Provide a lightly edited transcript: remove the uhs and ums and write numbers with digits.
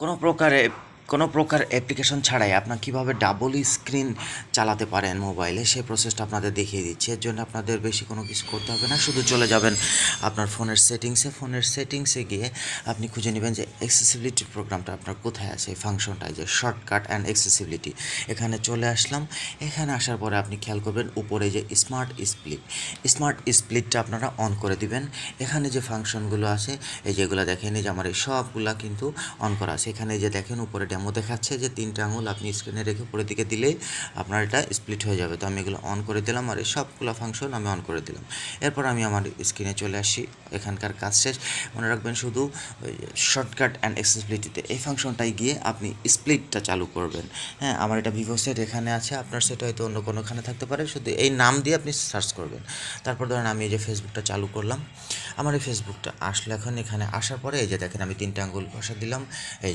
কোনো প্রকার অ্যাপ্লিকেশন ছাড়াই আপনার কীভাবে ডাবল স্ক্রিন চালাতে পারেন মোবাইলে, সেই প্রসেসটা আপনাদের দেখিয়ে দিচ্ছি। এর জন্য আপনাদের বেশি কোনো কিছু করতে হবে না, শুধু চলে যাবেন আপনার ফোনের সেটিংসে গিয়ে আপনি খুঁজে নেবেন যে অ্যাক্সেসিবিলিটি প্রোগ্রামটা আপনার কোথায় আছে, এই ফাংশনটায় যে শর্টকাট অ্যান্ড অ্যাক্সেসিবিলিটি। এখানে চলে আসলাম। এখানে আসার পরে আপনি খেয়াল করবেন উপরে যে স্মার্ট স্প্লিটটা আপনারা অন করে দিবেন। এখানে যে ফাংশনগুলো আছে এই যেগুলো দেখেন, এই যে আমার এই সবগুলা কিন্তু অন করা আছে। এখানে যে দেখেন উপরে ডেমো দেখাচ্ছে যে 3টা আঙুল আপনি স্ক্রিনে রেখে উপরের দিকে দিলেই আপনার এটা স্প্লিট হয়ে যাবে। তো আমি এগুলো অন করে দিলাম আর এই সবগুলো ফাংশন আমি অন করে দিলাম। এরপর আমি আমার স্ক্রিনে চলে আসি, এখানকার কাজ শেষ। মনে রাখবেন শুধু শর্টকাট অ্যান্ড অ্যাক্সেসিবিলিটিতে এই ফাংশনটায় গিয়ে আপনি স্প্লিটটা চালু করবেন। হ্যাঁ, আমার এটা ভিভো সেট এখানে আছে, আপনার সেট হয়তো অন্য কোনোখানে থাকতে পারে, শুধু এই নাম দিয়ে আপনি সার্চ করবেন। তারপর ধরেন আমি এই যে ফেসবুকটা চালু করলাম, আমার এই ফেসবুকটা আসলে এখন এখানে আসার পরে এই যে দেখেন আমি 3টা আঙুল বসা দিলাম। এই